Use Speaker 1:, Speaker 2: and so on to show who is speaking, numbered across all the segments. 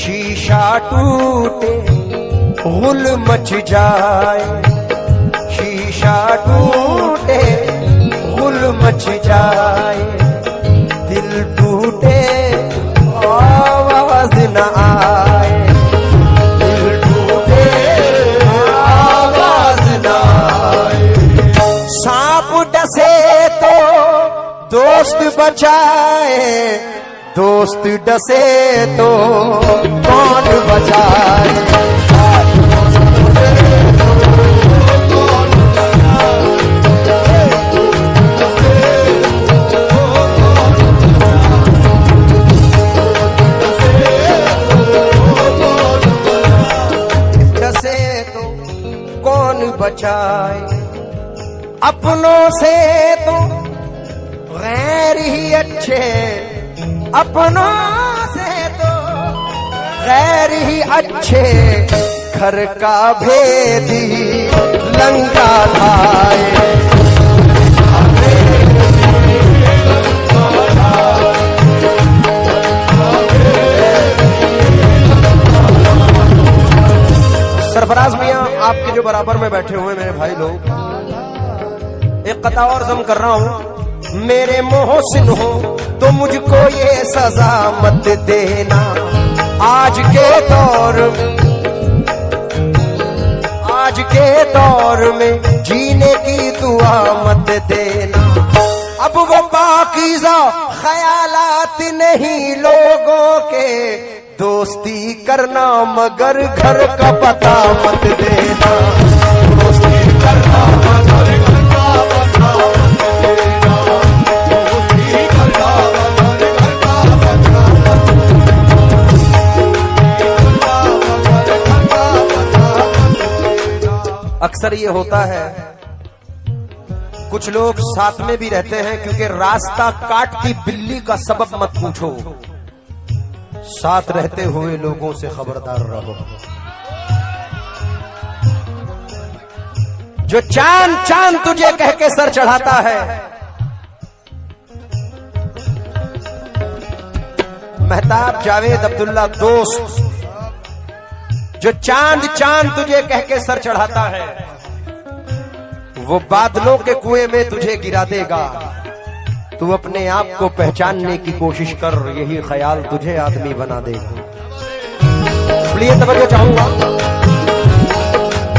Speaker 1: शीशा टूटे गुल मच जाए, शीशा टूटे गुल मच जाए, दिल टूटे आवाज न आए, दिल टूटे आवाज न आए। सांप डसे तो दोस्त बचाए, दोस्त डसे तो कौन बचाए। डसे तो कौन बचाए, अपनों से तो गैर ही अच्छे, अपनों से तो गैर ही अच्छे, घर का भेदी लंका लाए। सरफराज मियां आपके जो बराबर में बैठे हुए मेरे भाई लोग, एक कता और जम कर रहा हूं। मेरे मोहसिन हो तो मुझको ये सजा मत देना, आज के दौर में जीने की दुआ मत देना। अब वो पाकीज़ा ख्यालात नहीं लोगों के, दोस्ती करना मगर घर का पता मत देना, दोस्ती करना मगर घर का पता मत देना, दोस्ती करना मगर घर का पता मत देना। अक्सर ये होता है, कुछ लोग साथ में भी रहते हैं क्योंकि रास्ता काटती बिल्ली का सबब मत पूछो, साथ रहते हुए लोगों से खबरदार रहो। जो चांद चांद तुझे कह के सर चढ़ाता है, मेहताब जावेद अब्दुल्ला दोस्त, जो चांद चांद तुझे कह के सर चढ़ाता है, वो बादलों के कुएं में तुझे गिरा देगा। तू अपने आप को पहचानने की कोशिश कर, यही ख्याल तुझे आदमी बना देगा। इसलिए तवज्जो चाहूंगा,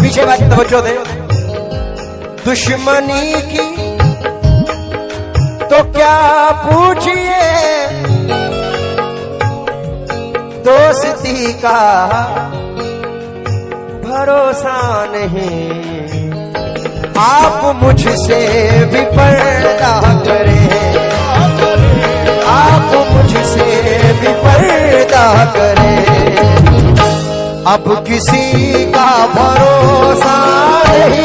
Speaker 1: पीछे वाली तवज्जो दे। दुश्मनी की तो क्या पूछिए, दोस्ती का भरोसा नहीं। आप मुझसे भी पर्दा करें, आप मुझसे भी पर्दा करें, अब किसी का भरोसा नहीं।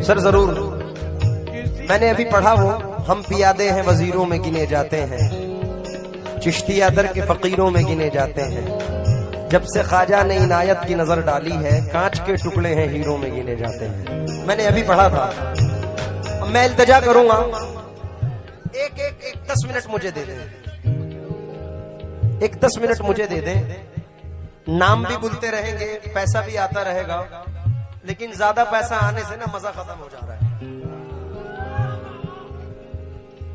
Speaker 1: सर जरूर, मैंने अभी पढ़ा वो, हम पियादे हैं वजीरों में गिने जाते हैं, चिश्तिया दर के फकीरों में गिने जाते हैं, जब से ख्वाजा ने इनायत की नजर डाली है, कांच के टुकड़े हैं हीरों में गिने जाते हैं। मैंने अभी पढ़ा था। अब मैं इल्तिजा करूंगा, एक 10 मिनट मुझे दे दें, एक 10 मिनट मुझे दे दें। नाम भी बोलते रहेंगे, पैसा भी आता रहेगा, लेकिन ज्यादा पैसा आने से ना मजा खत्म हो जा रहा है।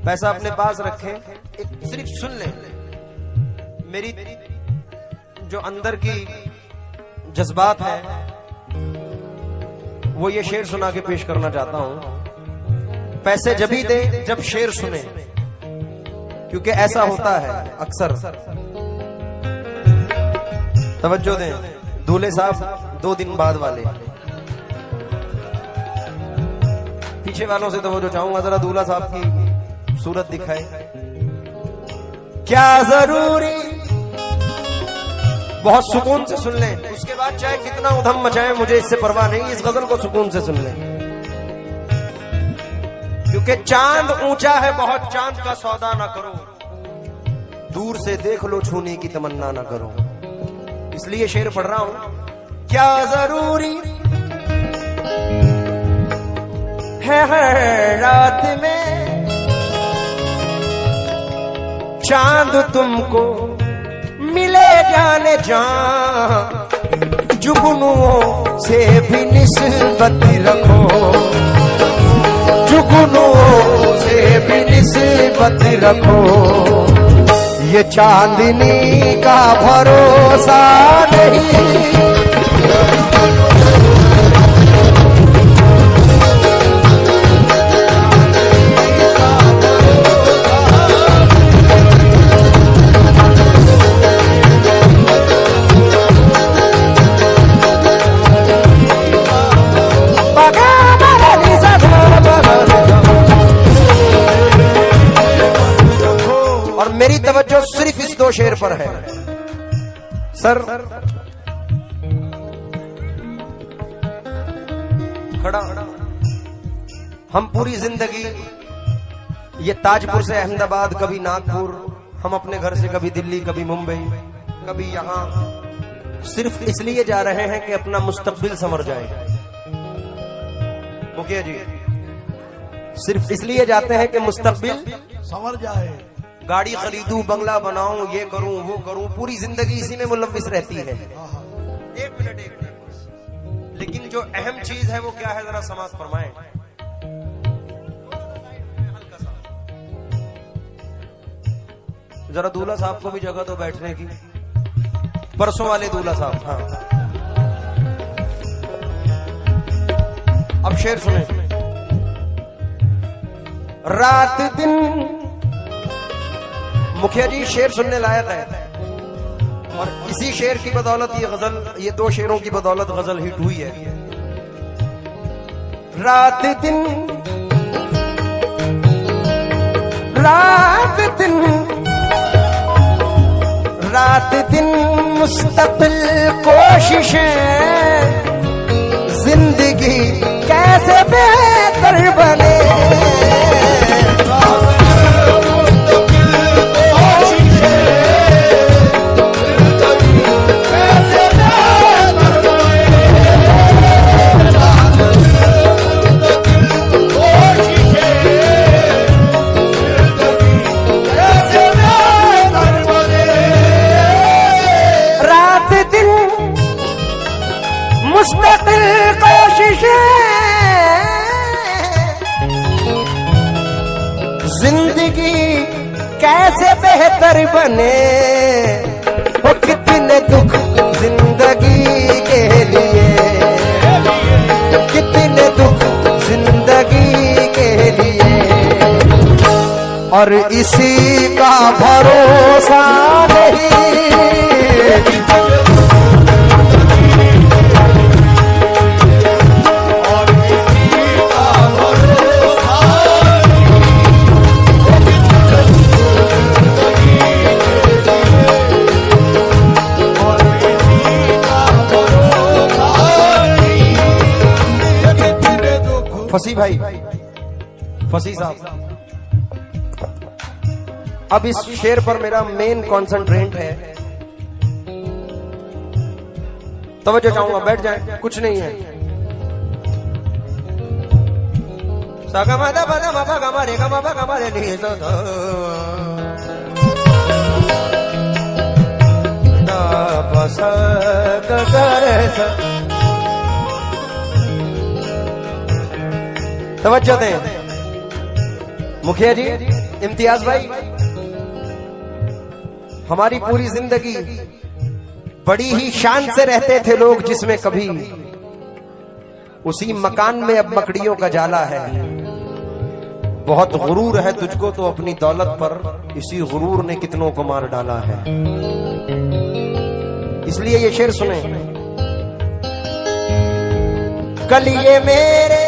Speaker 1: पैसा अपने पास रखें, एक सिर्फ सुन लें। मेरी जो अंदर की जज्बात है वो ये शेर सुना के पेश करना चाहता हूं। पैसे जब ही दे जब शेर सुने, क्योंकि ऐसा होता है अक्सर। तवज्जो दें, दूल्हे साहब 2 दिन बाद वाले, पीछे वालों से तवज्जो चाहूंगा, जरा दूल्हा साहब की खूबसूरत दिखाए। क्या जरूरी, बहुत सुकून से सुन लें, उसके बाद चाहे कितना उधम मचाए मुझे इससे परवाह नहीं, इस गजल को सुकून से सुन लें। क्योंकि चांद ऊंचा है बहुत, चांद का सौदा ना करो, दूर से देख लो छूने की तमन्ना ना करो। इसलिए शेर पढ़ रहा हूं। क्या जरूरी है हर रात में चांद तुमको मिले जाने जान, जुगनुओं से भी निस्बत रखो, जुगनुओं से भी निस्बत रखो, ये चांदनी का भरोसा नहीं। मेरी तवज्जो सिर्फ इस दो शेर पर है। सर खड़ा, हम पूरी जिंदगी ये ताजपुर से अहमदाबाद, कभी नागपुर, हम अपने घर से कभी दिल्ली, कभी मुंबई, कभी यहां, सिर्फ इसलिए जा रहे हैं कि अपना मुस्तकबिल संवर जाए। मुखिया जी, सिर्फ इसलिए जाते हैं कि मुस्तकबिल
Speaker 2: संवर जाए,
Speaker 1: गाड़ी खरीदूं, बंगला बनाऊं, ये करूं वो करूं, पूरी जिंदगी इसी में मुलव्विस रहती है। एक मिनट। लेकिन जो अहम चीज है वो क्या है, जरा समाज फरमाएं। जरा दूल्हा साहब को भी जगह दो बैठने की, परसों वाले दूल्हा साहब। हाँ, अब शेर सुने। रात दिन, मुखिया जी शेर सुनने लायक है, और इसी शेर की बदौलत ये गजल, ये दो शेरों की बदौलत गजल हिट हुई है। रात दिन, रात दिन, रात दिन मुस्तकिल कोशिशें, जिंदगी कैसे बेहतर बने, मुस्तकिल कोशिशें, जिंदगी कैसे बेहतर बने, वो कितने दुख जिंदगी के लिए, कितने दुख जिंदगी के लिए, और इसी का भरोसा नहीं। फसी भाई, फसी साहब, अब इस शेर पर मेरा मेन कॉन्सेंट्रेट है, तवज्जो चाहूंगा, बैठ जाए, कुछ नहीं है। सागा मादा बादा मापा गामा रेगा मापा गामा रे नहीं तो दा पसा गगरे। तवज्जो दें मुखिया जी, इम्तियाज भाई, हमारी पूरी जिंदगी बड़ी ही शान से रहते थे लोग, जिसमें कभी उसी मकान में अब मकड़ियों का जाला है। बहुत गुरूर है तुझको तो अपनी दौलत पर, इसी गुरूर ने कितनों को मार डाला है। इसलिए ये शेर सुने। कल ये मेरे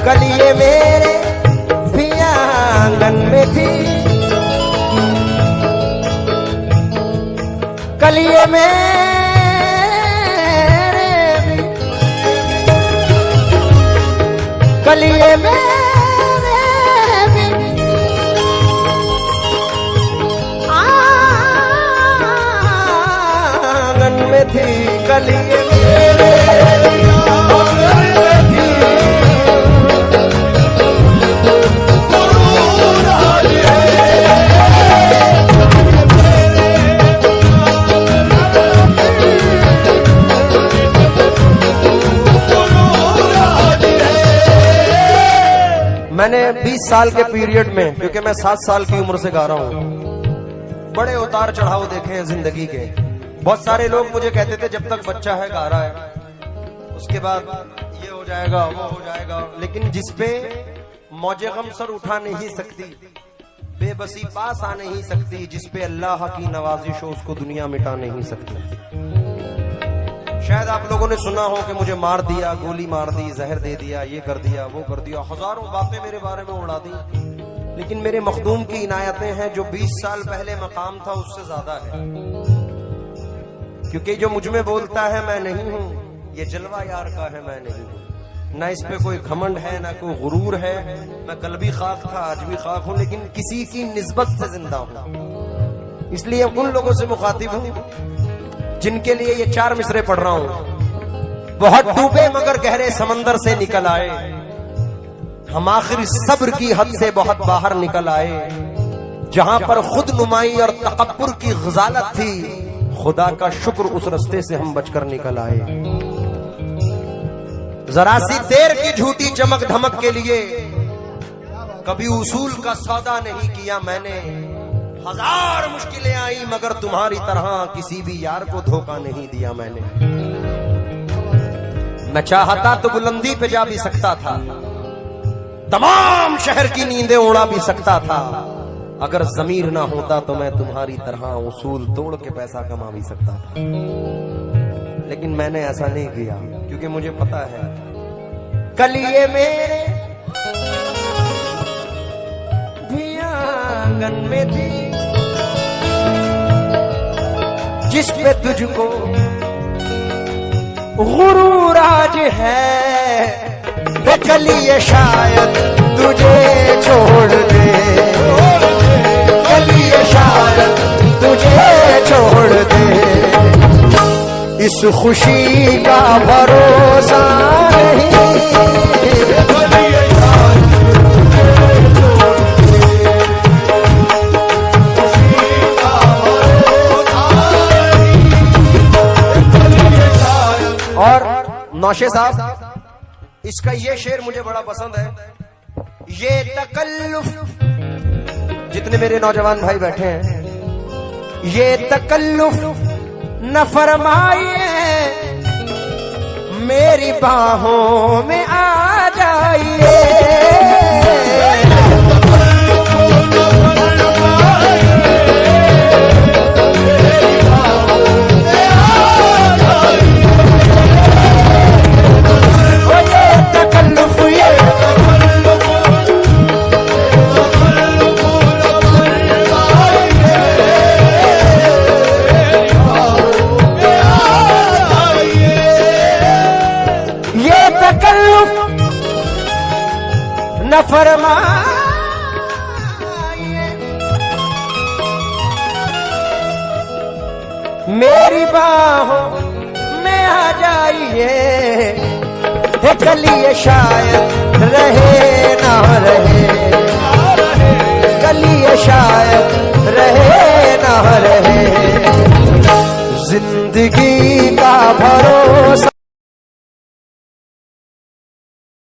Speaker 1: कलिए मेरे भी आंगन में थी, कलिए मेरे भी, कलिए मेरे भी आंगन में थी, कलिए मेरे मैंने 20 साल के पीरियड में, क्योंकि मैं 7 साल की उम्र से गा रहा हूं, बड़े उतार चढ़ाव देखे हैं जिंदगी के। बहुत सारे लोग मुझे कहते थे जब तक बच्चा है गा रहा है, उसके बाद ये हो जाएगा वो हो जाएगा, लेकिन जिसपे मौजे गम सर उठा नहीं सकती, बेबसी पास आ नहीं सकती, जिसपे अल्लाह की नवाजिश हो उसको दुनिया मिटा नहीं सकती। शायद आप लोगों ने सुना हो कि मुझे मार दिया, गोली मार दी, जहर दे दिया, ये कर दिया वो कर दिया, हजारों बातें मेरे बारे में उड़ा दी, लेकिन मेरे मखदूम की इनायतें हैं जो 20 साल पहले मकाम था उससे ज्यादा है। क्योंकि जो मुझ में बोलता है मैं नहीं हूं, ये जलवा यार का है, मैं नहीं हूं। ना इस पे कोई घमंड है ना कोई गुरूर है, मैं कल भी खाक था आज भी खाक हूं, लेकिन किसी की निस्बत से जिंदा हूं। इसलिए उन लोगों से मुखातिब हूं जिनके लिए ये 4 मिसरे पढ़ रहा हूं। बहुत डूबे मगर गहरे समंदर से निकल आए, हम आखिर सब्र की हद से बहुत बाहर निकल आए। जहां पर खुद नुमाई और तकब्बुर की गजालत थी, खुदा का शुक्र उस रास्ते से हम बचकर निकल आए। जरा सी देर की झूठी चमक धमक के लिए कभी उसूल का सौदा नहीं किया मैंने। 1000 मुश्किलें आई मगर तुम्हारी तरह किसी भी यार को धोखा नहीं दिया मैंने। मैं चाहता तो बुलंदी पे जा भी सकता था, तमाम शहर की नींदें उड़ा भी सकता था। अगर जमीर ना होता तो मैं तुम्हारी तरह उसूल तोड़ के पैसा कमा भी सकता था, लेकिन मैंने ऐसा नहीं किया क्योंकि मुझे पता है कलिए मेरे भी आंगन में थी, जिस पे तुझको गुरूर आज है, कलिए शायद तुझे छोड़ दे, कलिए शायद तुझे छोड़ दे। इस खुशी का भरोसा नहीं, और नौशे साहब इसका ये शेर मुझे बड़ा पसंद है। ये तकल्लुफ, जितने मेरे नौजवान भाई बैठे हैं, ये तकल्लुफ न फरमाइए, मेरी बाहों में आ जाइए। न फरमाइए, मेरी बाहों में आ जाइए। कलिए शायद रहे ना रहे, कलिए शायद रहे ना रहे, जिंदगी का भरोसा